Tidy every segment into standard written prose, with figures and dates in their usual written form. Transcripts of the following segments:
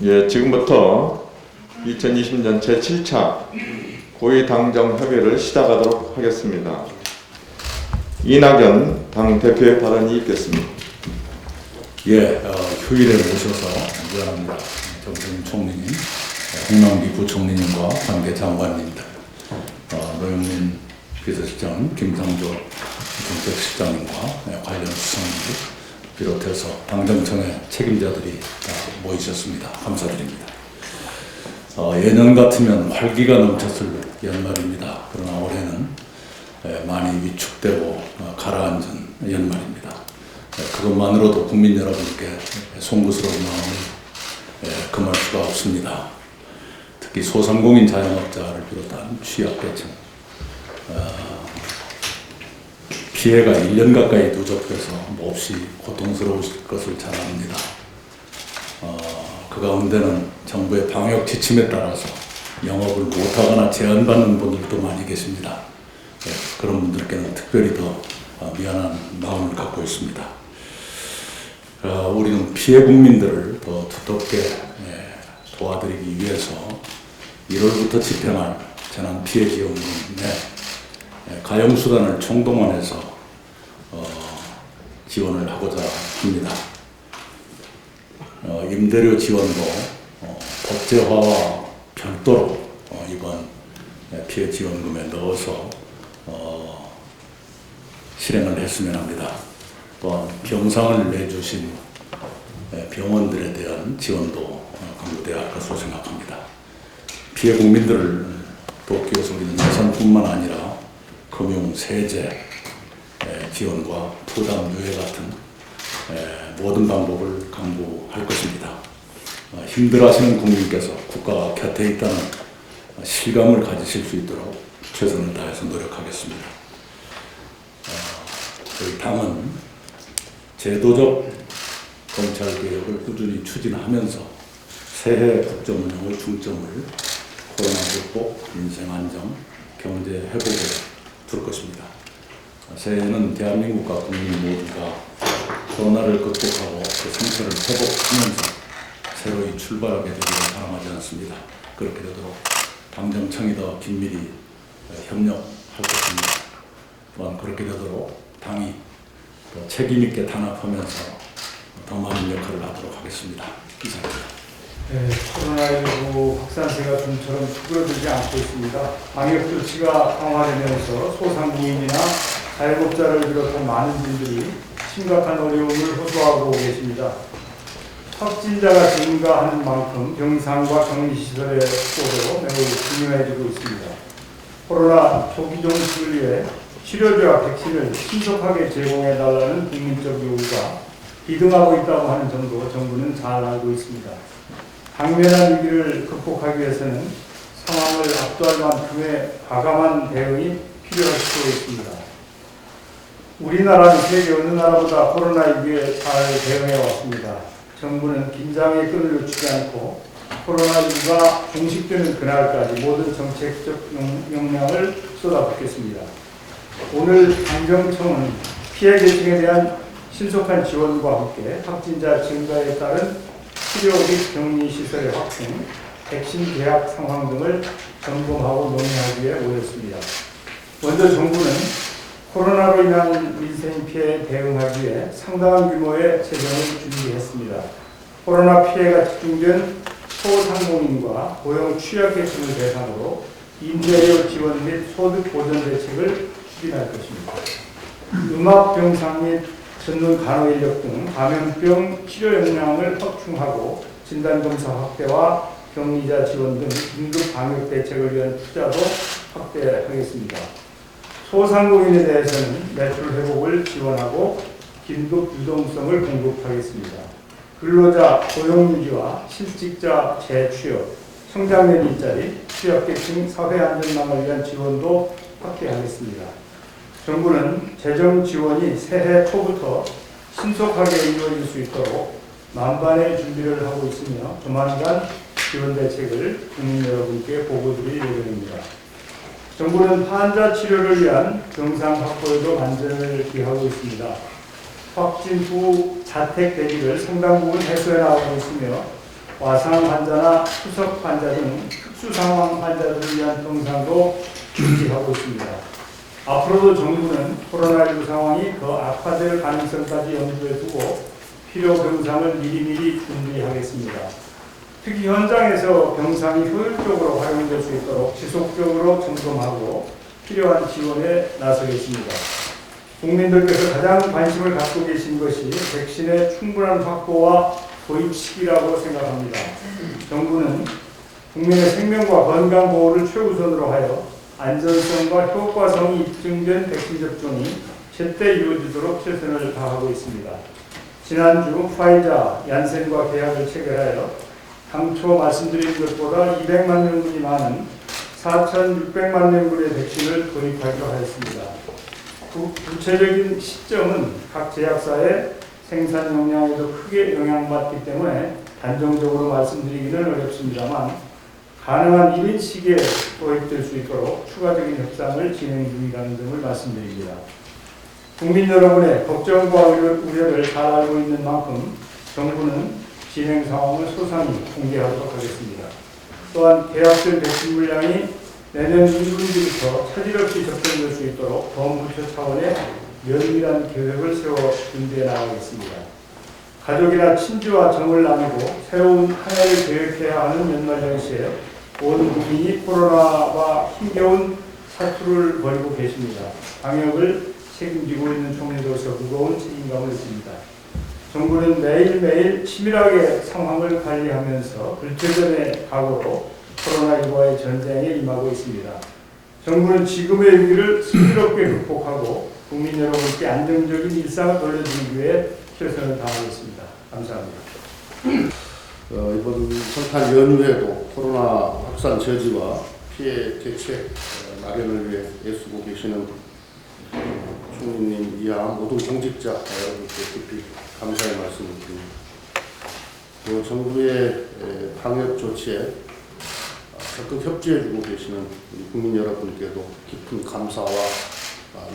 예, 지금부터 2020년 제7차 고위당정협의를 시작하도록 하겠습니다. 이낙연 당대표의 발언이 있겠습니다. 예, 휴일에 모셔서 미안합니다. 정세균 총리님, 홍남기 부총리님과 관계 장관님들, 노영민 비서실장, 김상조 정책실장님과 관련 수석님들 비롯해서 당정청의 책임자들이 다 모이셨습니다. 감사드립니다. 예년 같으면 활기가 넘쳤을 연말입니다. 그러나 올해는 많이 위축되고 가라앉은 연말입니다. 그것만으로도 국민 여러분께 송구스러운 마음을 금할 수가 없습니다. 특히 소상공인 자영업자를 비롯한 취약계층 피해가 1년 가까이 누적돼서 몹시 고통스러우실 것을 잘 압니다. 그 가운데는 정부의 방역 지침에 따라서 영업을 못하거나 제한받는 분들도 많이 계십니다. 그런 분들께는 특별히 더 미안한 마음을 갖고 있습니다. 우리는 피해 국민들을 더 두텁게 도와드리기 위해서 1월부터 집행할 재난 피해 지원금 내 가용수단을 총동원해서 지원을 하고자 합니다. 임대료 지원도 법제화와 별도로 이번 피해 지원금에 넣어서 실행을 했으면 합니다. 또한 병상을 내주신 병원들에 대한 지원도 강구되어야 할 것으로 생각합니다. 피해 국민들을 돕기 위해서 우리는 예산뿐만 아니라 금융, 세제 지원과 부담 유예 같은 모든 방법을 강구할 것입니다. 힘들어하시는 국민께서 국가가 곁에 있다는 실감을 가지실 수 있도록 최선을 다해서 노력하겠습니다. 저희 당은 제도적 검찰개혁을 꾸준히 추진하면서 새해 국정운영의 중점을 코로나 극복, 민생 안정, 경제 회복에 둘 것입니다. 새해에는 대한민국과 국민 모두가 코로나를 극복하고 그 상태를 회복하면서 새로이 출발하게 되기를 바람하지 않습니다. 그렇게 되도록 당정청이 더 긴밀히 협력할 것입니다. 또한 그렇게 되도록 당이 더 책임있게 단합하면서 더 많은 역할을 하도록 하겠습니다. 이상입니다. 네, 코로나19 확산세가 좀처럼 줄어들지 않고 있습니다. 방역 조치가 강화되면서 소상공인이나 자영업자를 비롯한 많은 분들이 심각한 어려움을 호소하고 계십니다. 확진자가 증가하는 만큼 병상과 격리시설의 확보도 매우 중요해지고 있습니다. 코로나 초기 종식을 위해 치료제와 백신을 신속하게 제공해달라는 국민적 요구가 비등하고 있다고 하는 점도 정부는 잘 알고 있습니다. 당면한 위기를 극복하기 위해서는 상황을 압도할 만큼의 과감한 대응이 필요할 수도 있습니다. 우리나라는 세계 어느 나라보다 코로나19에 잘 대응해 왔습니다. 정부는 긴장의 끈을 놓치지 않고 코로나19가 종식되는 그날까지 모든 정책적 역량을 쏟아붓겠습니다. 오늘 당정청은 피해 계층에 대한 신속한 지원과 함께 확진자 증가에 따른 치료 및 격리시설의 확충, 백신 계약 상황 등을 점검하고 논의하기 위해 모였습니다. 먼저 정부는 코로나로 인한 민생 피해에 대응하기 위해 상당한 규모의 재정을 준비했습니다. 코로나 피해가 집중된 소상공인과 고용 취약계층을 대상으로 임대료 지원 및 소득 보전 대책을 추진할 것입니다. 음압 병상 및 전문 간호 인력 등 감염병 치료 역량을 확충하고 진단검사 확대와 격리자 지원 등 긴급 방역 대책을 위한 투자도 확대하겠습니다. 소상공인에 대해서는 매출 회복을 지원하고 긴급 유동성을 공급하겠습니다. 근로자 고용 유지와 실직자 재취업, 성장면 일자리, 취약계층 사회 안전망을 위한 지원도 확대하겠습니다. 정부는 재정 지원이 새해 초부터 신속하게 이루어질 수 있도록 만반의 준비를 하고 있으며 조만간 지원 대책을 국민 여러분께 보고드릴 예정입니다. 정부는 환자 치료를 위한 병상 확보에도 만전을 기하고 있습니다. 확진 후 자택 대기를 상당 부분 해소해 나가고 있으며 와상 환자나 후석 환자 등 특수 상황 환자들을 위한 병상도 준비하고 있습니다. 앞으로도 정부는 코로나19 상황이 더 악화될 가능성까지 염두에 두고 필요 병상을 미리미리 준비하겠습니다. 특히 현장에서 병상이 효율적으로 활용될 수 있도록 지속적으로 점검하고 필요한 지원에 나서겠습니다. 국민들께서 가장 관심을 갖고 계신 것이 백신의 충분한 확보와 도입 시기라고 생각합니다. 정부는 국민의 생명과 건강 보호를 최우선으로 하여 안전성과 효과성이 입증된 백신 접종이 제때 이루어지도록 최선을 다하고 있습니다. 지난주 파이자, 얀센과 계약을 체결하여 당초 말씀드린 것보다 200만 명분이 많은 4,600만 명분의 백신을 도입하기로 하였습니다. 구체적인 시점은 각 제약사의 생산 역량에도 크게 영향받기 때문에 단정적으로 말씀드리기는 어렵습니다만 가능한 이른 시기에 도입될 수 있도록 추가적인 협상을 진행 중이라는 점을 말씀드립니다. 국민 여러분의 걱정과 우려를 잘 알고 있는 만큼 정부는 진행 상황을 소상히 공개하도록 하겠습니다. 또한 계약된 백신 물량이 내년 1분기부터 차질 없이 접종될 수 있도록 범부처 차원의 면밀한 계획을 세워 준비해 나가겠습니다. 가족이나 친지와 정을 나누고 새로운 한 해를 계획해야 하는 연말연시에 온 국민이 코로나와 힘겨운 사투를 벌이고 계십니다. 방역을 책임지고 있는 총리로서 무거운 책임감을 느낍니다. 정부는 매일매일 치밀하게 상황을 관리하면서 불체전의 각오로 코로나19와의 전쟁에 임하고 있습니다. 정부는 지금의 위기를 슬기롭게 극복하고 국민 여러분께 안정적인 일상을 돌려드리기 위해 최선을 다하겠습니다. 감사합니다. 이번 설탕 연휴에도 코로나 확산 저지와 피해 대책 마련을 위해 애쓰고 계시는 총리님 이하 모든 공직자 여러분께 깊이 감사의 말씀을 드립니다. 또 정부의 방역 조치에 적극 협조해주고 계시는 국민 여러분께도 깊은 감사와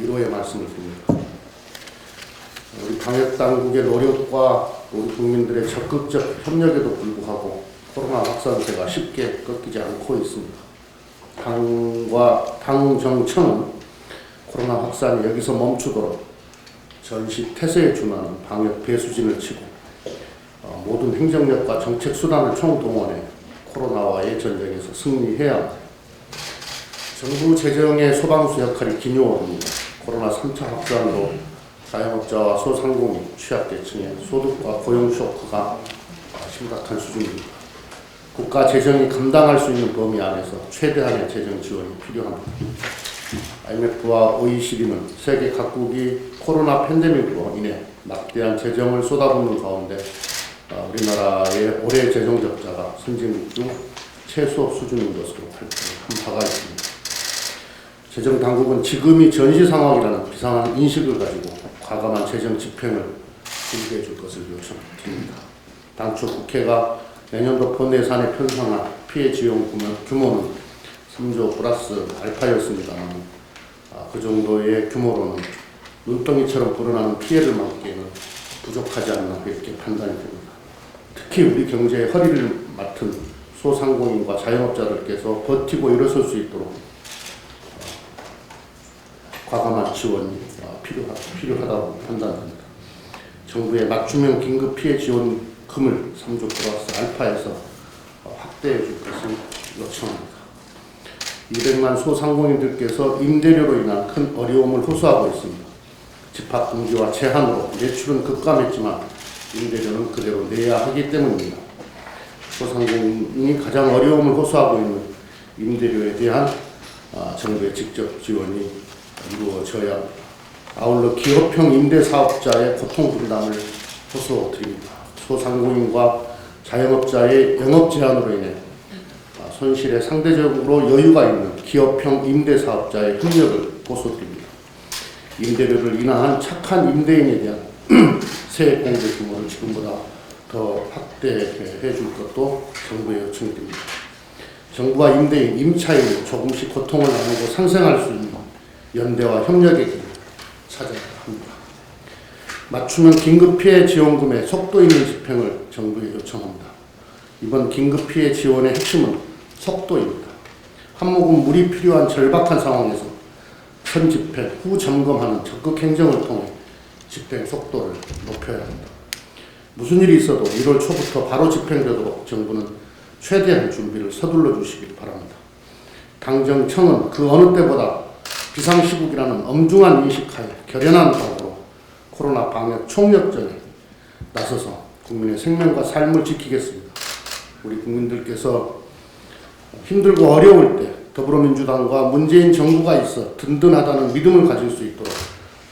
위로의 말씀을 드립니다. 우리 방역 당국의 노력과 우리 국민들의 적극적 협력에도 불구하고 코로나 확산세가 쉽게 꺾이지 않고 있습니다. 당정청은 코로나 확산이 여기서 멈추도록 전시 태세에 준하는 방역 배수진을 치고 모든 행정력과 정책 수단을 총동원해 코로나와의 전쟁에서 승리해야 합니다. 정부 재정의 소방수 역할이 기묘합니다. 코로나 3차 확산으로 자영업자와 소상공인, 취약계층의 소득과 고용 쇼크가 심각한 수준입니다. 국가 재정이 감당할 수 있는 범위 안에서 최대한의 재정 지원이 필요합니다. IMF와 OECD는 세계 각국이 코로나 팬데믹으로 인해 막대한 재정을 쏟아붓는 가운데 우리나라의 올해 재정 적자가 선진국 중 최소 수준인 것으로 발표한 바가 있습니다. 재정 당국은 지금이 전시 상황이라는 비상한 인식을 가지고 과감한 재정 집행을 준비해 줄 것을 요청드립니다. 당초 국회가 내년도 본 예산에 편성한 피해 지원 규모는 3조 플러스 알파였습니다만 그 정도의 규모로는 눈덩이처럼 불어나는 피해를 막기에는 부족하지 않나 이렇게 판단이 됩니다. 특히 우리 경제의 허리를 맡은 소상공인과 자영업자들께서 버티고 일어설 수 있도록 과감한 지원이 필요하다고 판단합니다. 정부의 맞춤형 긴급 피해 지원금을 3조 플러스 알파에서 확대해 줄 것을 요청합니다. 200만 소상공인들께서 임대료로 인한 큰 어려움을 호소하고 있습니다. 집합금지와 제한으로 매출은 급감했지만 임대료는 그대로 내야 하기 때문입니다. 소상공인이 가장 어려움을 호소하고 있는 임대료에 대한 정부의 직접 지원이 이루어져야 합니다. 아울러 기업형 임대사업자의 고통 분담을 호소드립니다. 소상공인과 자영업자의 영업 제한으로 인해 손실에 상대적으로 여유가 있는 기업형 임대사업자의 협력을 호소드립니다. 임대료를 인하한 착한 임대인에 대한 세액 공제 규모를 지금보다 더 확대해 줄 것도 정부에 요청드립니다. 정부와 임대인, 임차인이 조금씩 고통을 나누고 상생할 수 있는 연대와 협력의 길을 찾아야 합니다. 맞춤형 긴급 피해 지원금의 속도 있는 집행을 정부에 요청합니다. 이번 긴급피해 지원의 핵심은 속도입니다. 한 모금 물이 필요한 절박한 상황에서 선 집행, 후 점검하는 적극 행정을 통해 집행 속도를 높여야 합니다. 무슨 일이 있어도 1월 초부터 바로 집행되도록 정부는 최대한 준비를 서둘러 주시길 바랍니다. 당정청은 그 어느 때보다 비상시국이라는 엄중한 인식하에 결연한 각오로 코로나 방역 총력전에 나서서 국민의 생명과 삶을 지키겠습니다. 우리 국민들께서 힘들고 어려울 때 더불어민주당과 문재인 정부가 있어 든든하다는 믿음을 가질 수 있도록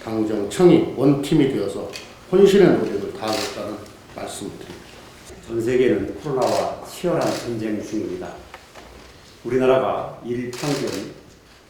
당정청이 원팀이 되어서 혼신의 노력을 다하겠다는 말씀드립니다. 전 세계는 코로나와 치열한 전쟁 중입니다. 우리나라가 일 평균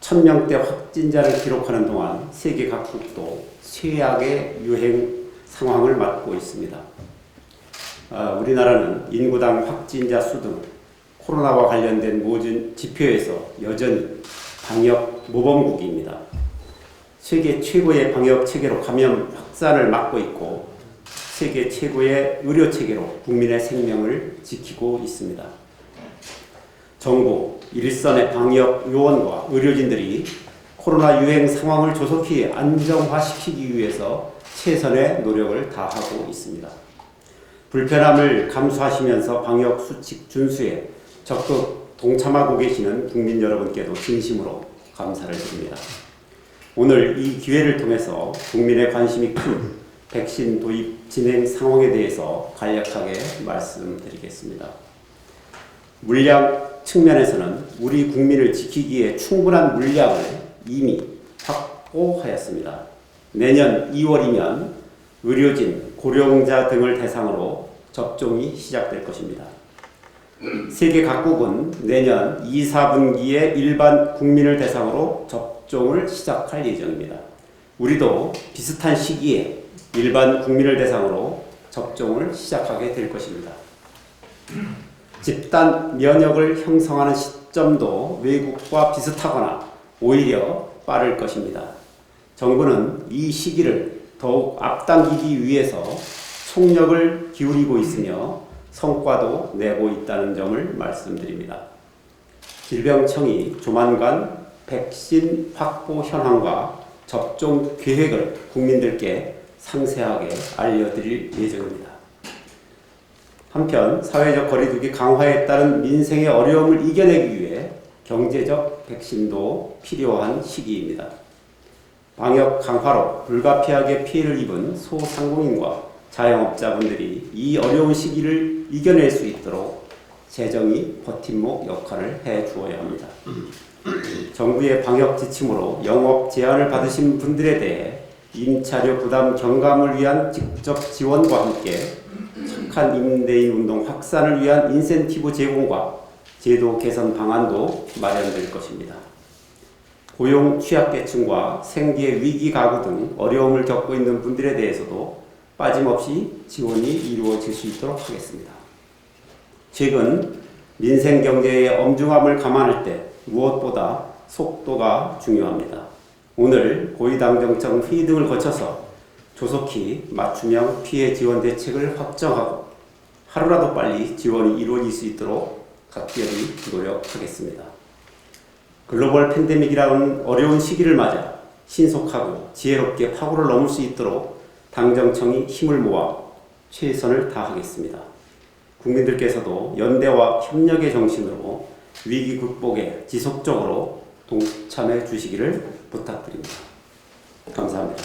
1000명대 확진자를 기록하는 동안 세계 각국도 최악의 유행 상황을 맞고 있습니다. 우리나라는 인구당 확진자 수 등 코로나와 관련된 모든 지표에서 여전히 방역 모범국입니다. 세계 최고의 방역 체계로 감염 확산을 막고 있고 세계 최고의 의료 체계로 국민의 생명을 지키고 있습니다. 정부, 일선의 방역 요원과 의료진들이 코로나 유행 상황을 조속히 안정화시키기 위해서 최선의 노력을 다하고 있습니다. 불편함을 감수하시면서 방역 수칙 준수에 적극 동참하고 계시는 국민 여러분께도 진심으로 감사를 드립니다. 오늘 이 기회를 통해서 국민의 관심이 큰 백신 도입 진행 상황에 대해서 간략하게 말씀드리겠습니다. 물량 측면에서는 우리 국민을 지키기에 충분한 물량을 이미 확보하였습니다. 내년 2월이면 의료진, 고령자 등을 대상으로 접종이 시작될 것입니다. 세계 각국은 내년 2, 4분기에 일반 국민을 대상으로 접종을 시작할 예정입니다. 우리도 비슷한 시기에 일반 국민을 대상으로 접종을 시작하게 될 것입니다. 집단 면역을 형성하는 시점도 외국과 비슷하거나 오히려 빠를 것입니다. 정부는 이 시기를 더욱 앞당기기 위해서 총력을 기울이고 있으며 성과도 내고 있다는 점을 말씀드립니다. 질병청이 조만간 백신 확보 현황과 접종 계획을 국민들께 상세하게 알려드릴 예정입니다. 한편 사회적 거리두기 강화에 따른 민생의 어려움을 이겨내기 위해 경제적 백신도 필요한 시기입니다. 방역 강화로 불가피하게 피해를 입은 소상공인과 자영업자분들이 이 어려운 시기를 이겨낼 수 있도록 재정이 버팀목 역할을 해주어야 합니다. 정부의 방역 지침으로 영업 제한을 받으신 분들에 대해 임차료 부담 경감을 위한 직접 지원과 함께 착한 임대인 운동 확산을 위한 인센티브 제공과 제도 개선 방안도 마련될 것입니다. 고용 취약계층과 생계 위기 가구 등 어려움을 겪고 있는 분들에 대해서도 빠짐없이 지원이 이루어질 수 있도록 하겠습니다. 최근 민생 경제의 엄중함을 감안할 때 무엇보다 속도가 중요합니다. 오늘 고위당정청 회의 등을 거쳐서 조속히 맞춤형 피해 지원 대책을 확정하고 하루라도 빨리 지원이 이루어질 수 있도록 각별히 노력하겠습니다. 글로벌 팬데믹이라는 어려운 시기를 맞아 신속하고 지혜롭게 파고를 넘을 수 있도록 당정청이 힘을 모아 최선을 다하겠습니다. 국민들께서도 연대와 협력의 정신으로 위기 극복에 지속적으로 동참해 주시기를 부탁드립니다. 감사합니다.